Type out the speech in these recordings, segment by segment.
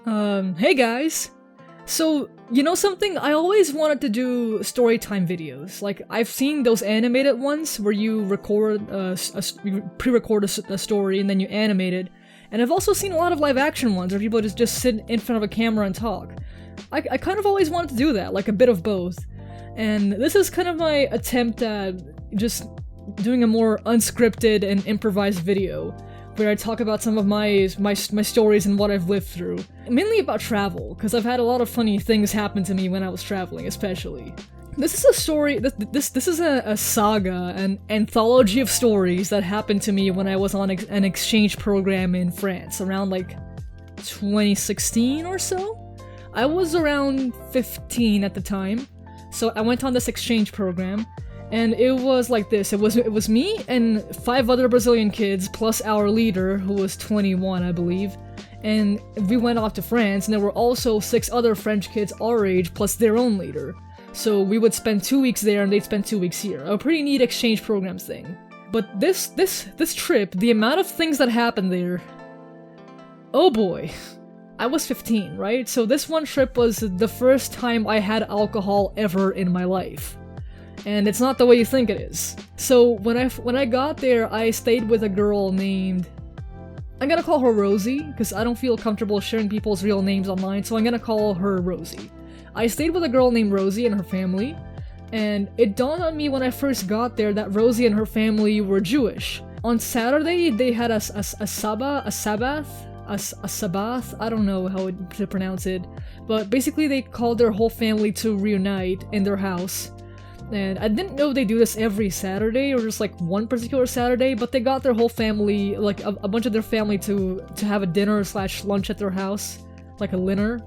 Hey guys! So, you know something? I always wanted to do storytime videos. Like, I've seen those animated ones where you record, you pre-record a story and then you animate it. And I've also seen a lot of live action ones where people just sit in front of a camera and talk. I kind of always wanted to do that, like a bit of both. And this is kind of my attempt at just doing a more unscripted and improvised video, where I talk about some of my stories and what I've lived through. Mainly about travel, because I've had a lot of funny things happen to me when I was traveling, especially. This is a story, this is a saga, an anthology of stories that happened to me when I was on an exchange program in France, around like 2016 or so? I was around 15 at the time, so I went on this exchange program. And it was like this, it was me and 5 other Brazilian kids, plus our leader, who was 21, I believe. And we went off to France, and there were also 6 other French kids our age, plus their own leader. So we would spend 2 weeks there, and they'd spend 2 weeks here. A pretty neat exchange programs thing. But this trip, the amount of things that happened there... Oh boy. I was 15, right? So this one trip was the first time I had alcohol ever in my life. And it's not the way you think it is. So when I got there, I stayed with a girl named... I'm gonna call her Rosie, because I don't feel comfortable sharing people's real names online, so I'm gonna call her Rosie. I stayed with a girl named Rosie and her family, and it dawned on me when I first got there that Rosie and her family were Jewish. On Saturday, they had a Sabbath, I don't know how to pronounce it, but basically they called their whole family to reunite in their house. And I didn't know they do this every Saturday or just like one particular Saturday, but they got their whole family, like a bunch of their family to have a dinner / lunch at their house, like a dinner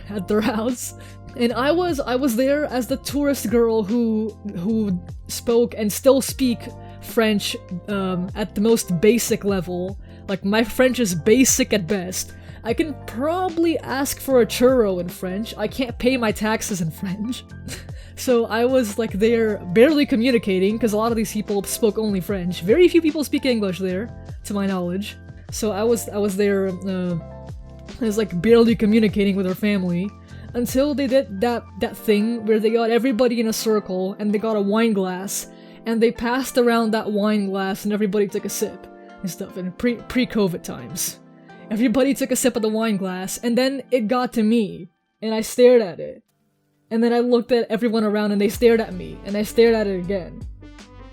at their house. And I was there as the tourist girl who spoke and still speak French at the most basic level. Like, my French is basic at best. I can probably ask for a churro in French. I can't pay my taxes in French. So I was like there barely communicating, because a lot of these people spoke only French. Very few people speak English there, to my knowledge. So I was there, I was like barely communicating with her family, until they did that thing where they got everybody in a circle, and they got a wine glass, and they passed around that wine glass, and everybody took a sip, and stuff, in pre-COVID times. Everybody took a sip of the wine glass, and then it got to me, and I stared at it. And then I looked at everyone around and they stared at me, and I stared at it again.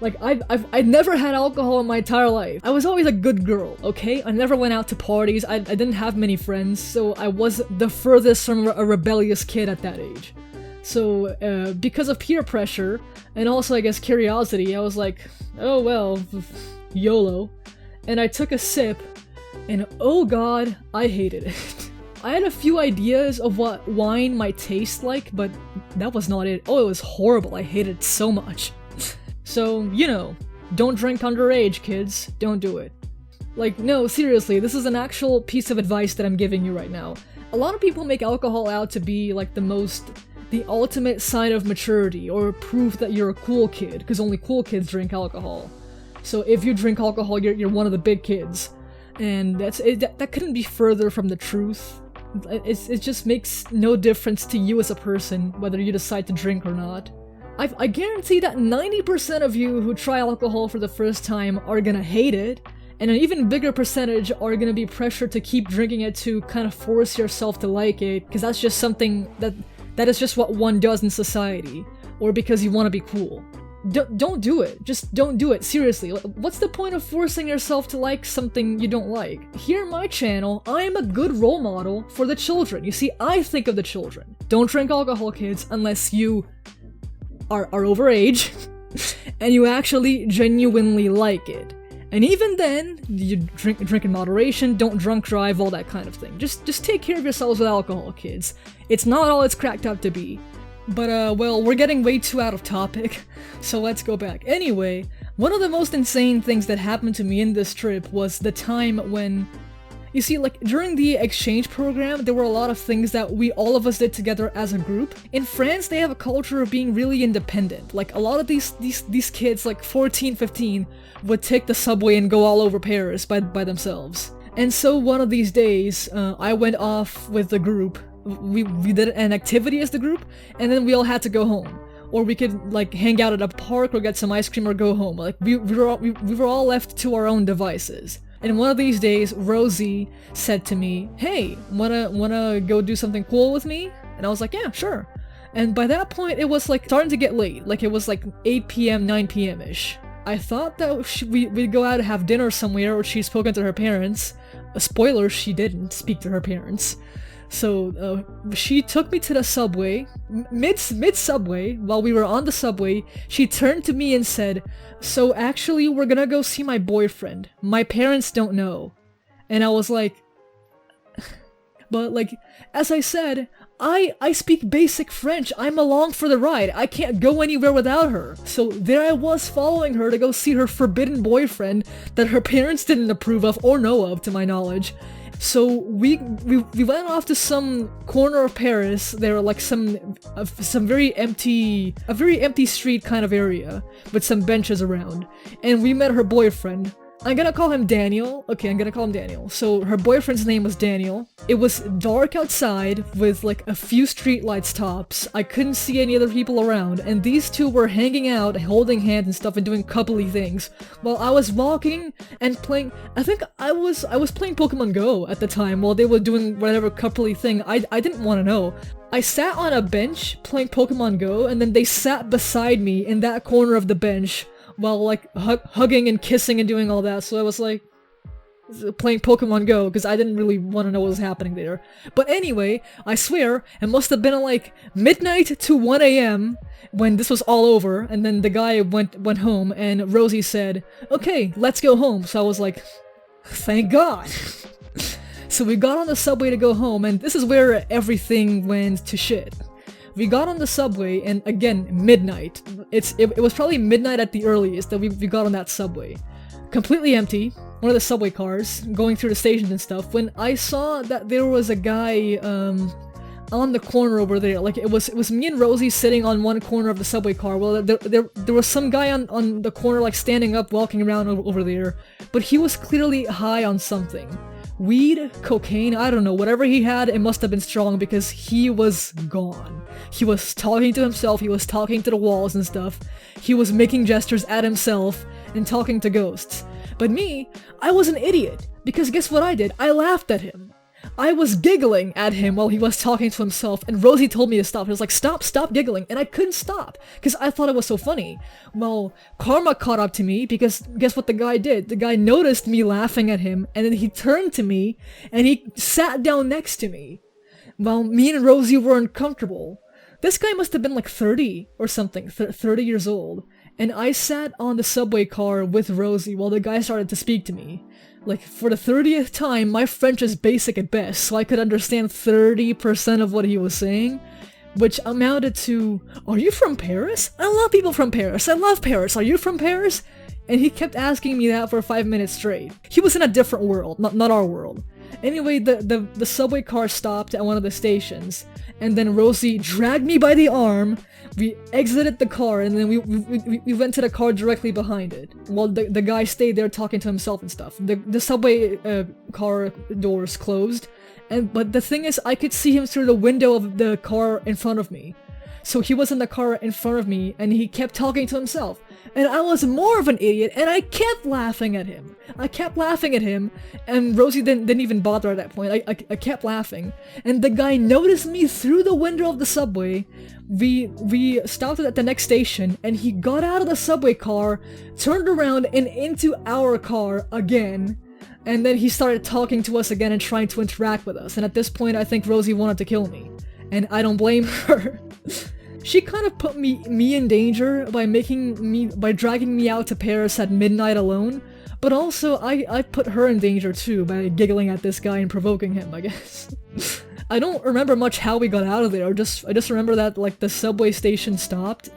Like, I'd never had alcohol in my entire life. I was always a good girl, okay? I never went out to parties, I didn't have many friends, so I was the furthest from a rebellious kid at that age. So, because of peer pressure, and also I guess curiosity, I was like, oh well, YOLO. And I took a sip, and oh god, I hated it. I had a few ideas of what wine might taste like, but that was not it. Oh, it was horrible. I hated it so much. So, you know, don't drink underage, kids. Don't do it. Like, no, seriously, this is an actual piece of advice that I'm giving you right now. A lot of people make alcohol out to be like the ultimate sign of maturity, or proof that you're a cool kid, because only cool kids drink alcohol. So if you drink alcohol, you're one of the big kids. And that couldn't be further from the truth. It just makes no difference to you as a person, whether you decide to drink or not. I guarantee that 90% of you who try alcohol for the first time are gonna hate it, and an even bigger percentage are gonna be pressured to keep drinking it to kind of force yourself to like it, because that's just something that is just what one does in society, or because you want to be cool. Don't do it. Just don't do it. Seriously. What's the point of forcing yourself to like something you don't like? Here on my channel, I am a good role model for the children. You see, I think of the children. Don't drink alcohol, kids, unless you are over age and you actually genuinely like it. And even then, you drink in moderation, don't drunk drive, all that kind of thing. Just take care of yourselves with alcohol, kids. It's not all it's cracked up to be. But, well, we're getting way too out of topic, so let's go back. Anyway, one of the most insane things that happened to me in this trip was the time when... You see, like, during the exchange program, there were a lot of things that all of us did together as a group. In France, they have a culture of being really independent. Like, a lot of these kids, like 14, 15, would take the subway and go all over Paris by themselves. And so one of these days, I went off with the group. We did an activity as the group, and then we all had to go home. Or we could like hang out at a park or get some ice cream or go home. Like we were all left to our own devices. And one of these days, Rosie said to me, "Hey, wanna go do something cool with me?" And I was like, "Yeah, sure." And by that point, it was like starting to get late. Like it was like 8 p.m., 9 p.m.-ish. I thought that we'd go out and have dinner somewhere, or she'd spoken to her parents. A spoiler, she didn't speak to her parents. So she took me to the subway. Mid-subway, while we were on the subway, she turned to me and said, "So actually, we're gonna go see my boyfriend. My parents don't know." And I was like... But like, as I said, I speak basic French. I'm along for the ride. I can't go anywhere without her. So there I was following her to go see her forbidden boyfriend that her parents didn't approve of or know of, to my knowledge. So we went off to some corner of Paris. There were like some very empty street kind of area with some benches around, and we met her boyfriend. I'm gonna call him Daniel. Okay, I'm gonna call him Daniel. So her boyfriend's name was Daniel. It was dark outside with like a few streetlights tops. I couldn't see any other people around, and these two were hanging out, holding hands and stuff and doing coupley things while I was walking and playing. I think I was playing Pokemon Go at the time while they were doing whatever coupley thing. I didn't want to know. I sat on a bench playing Pokemon Go, and then they sat beside me in that corner of the bench while like hugging and kissing and doing all that. So I was like playing Pokemon Go because I didn't really want to know what was happening there. But anyway, I swear it must have been like midnight to 1 a.m. when this was all over, and then the guy went home, and Rosie said, "Okay, let's go home." So I was like, thank God. So we got on the subway to go home, and this is where everything went to shit. We got on the subway, and again, midnight. It was probably midnight at the earliest that we got on that subway. Completely empty, one of the subway cars, going through the stations and stuff, when I saw that there was a guy on the corner over there. Like, it was me and Rosie sitting on one corner of the subway car. Well, there was some guy on the corner, like, standing up, walking around over there, but he was clearly high on something. Weed, cocaine, I don't know, whatever he had, it must have been strong because he was gone. He was talking to himself, he was talking to the walls and stuff. He was making gestures at himself and talking to ghosts. But me, I was an idiot, because guess what I did? I laughed at him. I was giggling at him while he was talking to himself, and Rosie told me to stop. He was like, stop giggling, and I couldn't stop, because I thought it was so funny. Well, karma caught up to me, because guess what the guy did? The guy noticed me laughing at him, and then he turned to me, and he sat down next to me. Well, me and Rosie were uncomfortable. This guy must have been like 30 or something, 30 years old, and I sat on the subway car with Rosie while the guy started to speak to me. Like, for the 30th time, my French is basic at best, so I could understand 30% of what he was saying, which amounted to, "Are you from Paris? I love people from Paris. I love Paris. Are you from Paris?" And he kept asking me that for 5 minutes straight. He was in a different world, not our world. Anyway, the subway car stopped at one of the stations, and then Rosie dragged me by the arm. We exited the car, and then we went to the car directly behind it, while the guy stayed there talking to himself and stuff. The subway car doors closed, but the thing is, I could see him through the window of the car in front of me. So he was in the car in front of me, and he kept talking to himself. And I was more of an idiot, and I kept laughing at him. And Rosie didn't even bother at that point. I kept laughing. And the guy noticed me through the window of the subway. We stopped at the next station, and he got out of the subway car, turned around and into our car again. And then he started talking to us again and trying to interact with us. And at this point, I think Rosie wanted to kill me. And I don't blame her. She kind of put me in danger by dragging me out to Paris at midnight alone, but also I put her in danger too by giggling at this guy and provoking him, I guess. I don't remember much how we got out of there. I just remember that like the subway station stopped,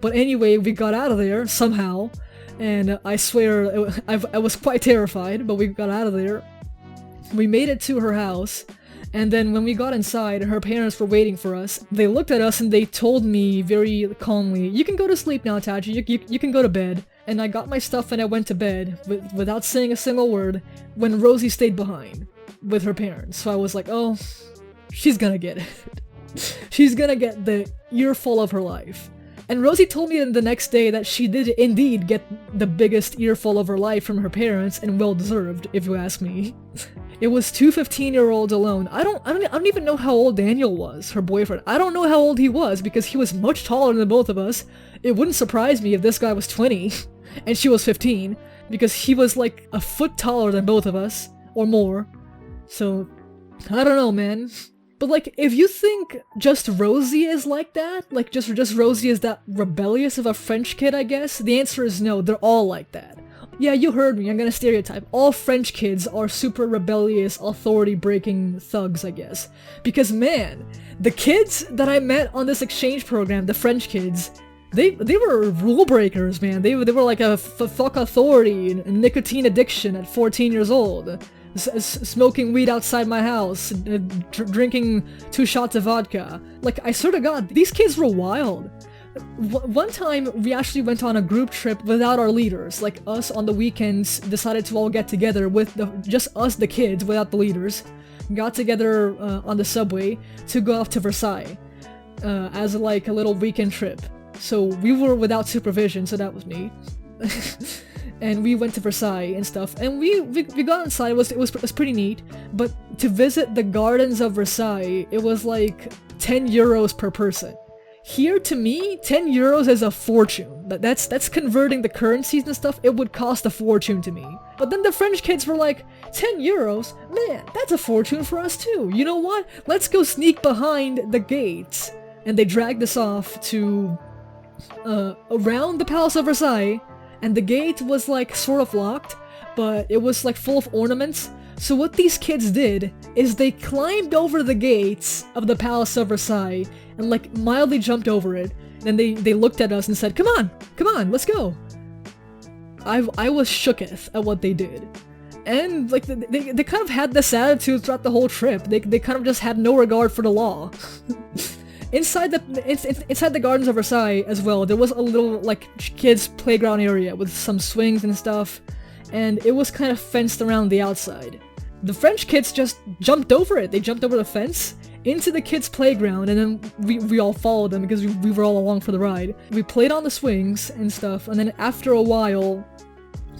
but anyway, we got out of there somehow, and I swear I was quite terrified, but we got out of there. We made it to her house. And then when we got inside, her parents were waiting for us. They looked at us and they told me very calmly, "You can go to sleep now, Tachi. You can go to bed." and I got my stuff and I went to bed without saying a single word when Rosie stayed behind with her parents. So I was like, oh, she's gonna get it. She's gonna get the earful of her life. And Rosie told me the next day that she did indeed get the biggest earful of her life from her parents, and well deserved, if you ask me. It was two 15-year-olds alone. I don't even know how old Daniel was, her boyfriend. I don't know how old he was because he was much taller than both of us. It wouldn't surprise me if this guy was 20 and she was 15 because he was like a foot taller than both of us or more. So I don't know, man. But like, if you think just Rosie is like that, like just Rosie is that rebellious of a French kid, I guess, the answer is no, they're all like that. Yeah, you heard me, I'm gonna stereotype. All French kids are super rebellious, authority-breaking thugs, I guess. Because man, the kids that I met on this exchange program, the French kids, they were rule breakers, man. They were like a fuck authority and nicotine addiction at 14 years old. Smoking weed outside my house, drinking 2 shots of vodka. Like, I swear to God, these kids were wild. One time, we actually went on a group trip without our leaders. Like, us on the weekends decided to all get together with just us, the kids, without the leaders. Got together on the subway to go off to Versailles as like a little weekend trip. So we were without supervision, so that was me. And we went to Versailles and stuff, and we got inside. It was pretty neat. But to visit the gardens of Versailles, it was like 10 euros per person. Here, to me, 10 euros is a fortune. That's converting the currencies and stuff. It would cost a fortune to me. But then the French kids were like, 10 euros? Man, that's a fortune for us too. You know what? Let's go sneak behind the gates. And they dragged us off to around the Palace of Versailles. And the gate was like sort of locked, but it was like full of ornaments. So what these kids did is they climbed over the gates of the Palace of Versailles and like mildly jumped over it. Then they looked at us and said, come on, let's go. I was shooketh at what they did. And like they kind of had this attitude throughout the whole trip. They kind of just had no regard for the law. Inside the gardens of Versailles as well, there was a little like kids playground area with some swings and stuff, and it was kind of fenced around the outside. The French kids just jumped over it. They jumped over the fence into the kids' playground, and then we all followed them because we were all along for the ride. We played on the swings and stuff, and then after a while,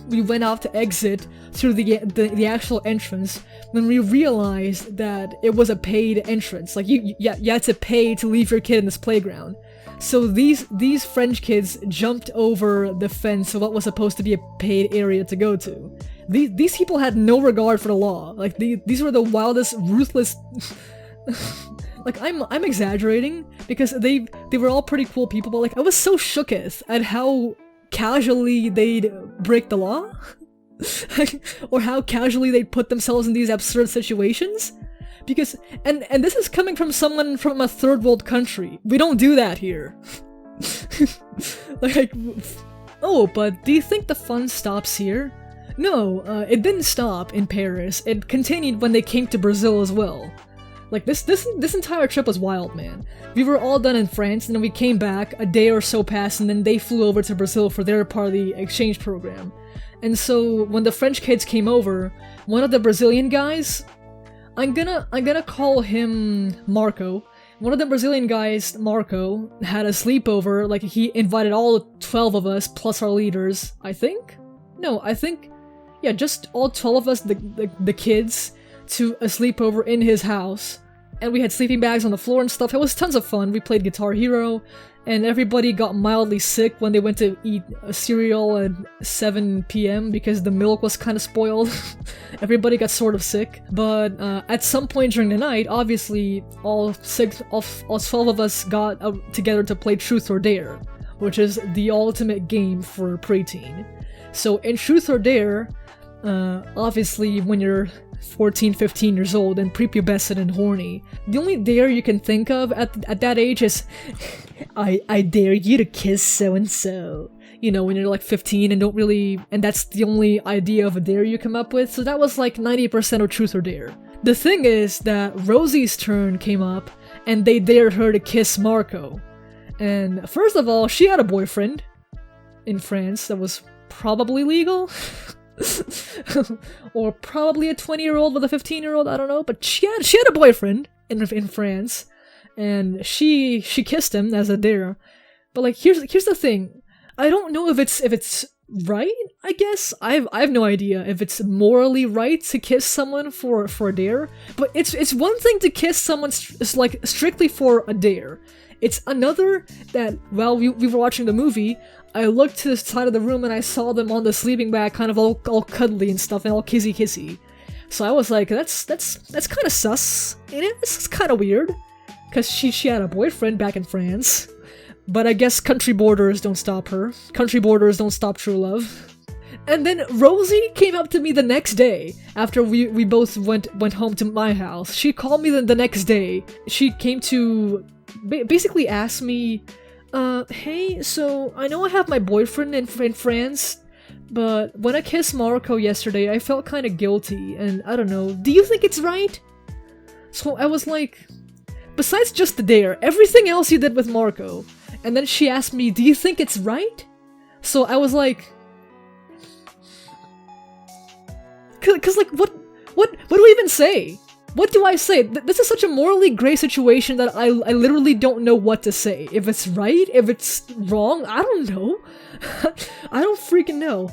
we went out to exit through the actual entrance when we realized that it was a paid entrance. Like you had to pay to leave your kid in this playground. So these French kids jumped over the fence of what was supposed to be a paid area to go to. These people had no regard for the law. Like these were the wildest, ruthless. Like I'm exaggerating because they were all pretty cool people, but like I was so shooketh at how casually they'd break the law. Or how casually they put themselves in these absurd situations. Because, and this is coming from someone from a third world country. We don't do that here. Like, oh, but do you think the fun stops here? No, it didn't stop in Paris. It continued when they came to Brazil as well. Like, this entire trip was wild, man. We were all done in France, and then we came back, a day or so passed, and then they flew over to Brazil for their part of the exchange program. And so, when the French kids came over, one of the Brazilian guys, I'm gonna call him Marco. One of the Brazilian guys, Marco, had a sleepover. Like, he invited all 12 of us, plus our leaders, I think? No, I think, yeah, just all 12 of us, the kids, to a sleepover in his house. And we had sleeping bags on the floor and stuff. It was tons of fun. We played Guitar Hero, and everybody got mildly sick when they went to eat a cereal at 7 p.m. because the milk was kind of spoiled. Everybody got sort of sick. But at some point during the night, obviously, all 12 of us got together to play Truth or Dare, which is the ultimate game for preteen. So in Truth or Dare, obviously when you're 14, 15 years old and prepubescent and horny, the only dare you can think of at that age is, I dare you to kiss so-and-so. You know, when you're like 15 and don't really, and that's the only idea of a dare you come up with. So that was like 90% of Truth or Dare. The thing is that Rosie's turn came up and they dared her to kiss Marco. And first of all, she had a boyfriend in France that was probably legal. Or probably a 20-year-old with a 15-year-old, I don't know, but she had a boyfriend in France, and she kissed him as a dare. But like, here's the thing. I don't know if it's right, I guess. I have no idea if it's morally right to kiss someone for a dare, but it's one thing to kiss someone like strictly for a dare. It's another that while we were watching the movie, I looked to the side of the room and I saw them on the sleeping bag, kind of all cuddly and stuff, and all kissy. So I was like, that's kind of sus, and it's kind of weird, because she had a boyfriend back in France. But I guess country borders don't stop her. Country borders don't stop true love. And then Rosie came up to me the next day after we both went home to my house. She called me the next day. She came to basically ask me, hey, so I know I have my boyfriend in France, but when I kissed Marco yesterday, I felt kind of guilty, and I don't know, do you think it's right? So I was like, besides just the dare, everything else you did with Marco. And then she asked me, do you think it's right? So I was like, cause like, what do I even say? What do I say? This is such a morally gray situation that I literally don't know what to say. If it's right, if it's wrong, I don't know. I don't freaking know.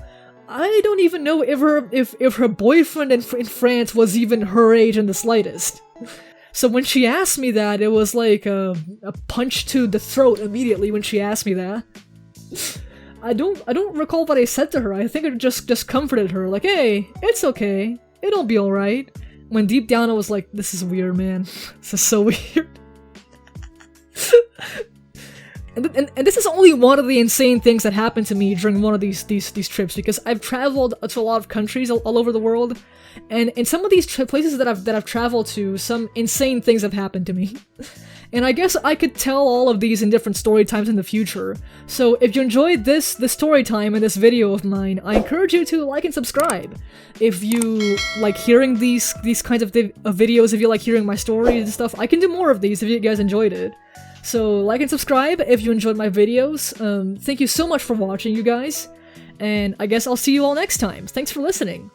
I don't even know if her boyfriend in France was even her age in the slightest. So when she asked me that, it was like a punch to the throat immediately when she asked me that. I don't recall what I said to her. I think it just comforted her, like, hey, it's okay, it'll be alright. When deep down I was like, this is weird, man. This is so weird. And this is only one of the insane things that happened to me during one of these trips, because I've traveled to a lot of countries all over the world, and in some of these places that I've traveled to, some insane things have happened to me. And I guess I could tell all of these in different story times in the future. So if you enjoyed the story time in this video of mine, I encourage you to like and subscribe. If you like hearing these kinds of videos, if you like hearing my stories and stuff, I can do more of these if you guys enjoyed it. So like and subscribe if you enjoyed my videos. Thank you so much for watching, you guys. And I guess I'll see you all next time. Thanks for listening.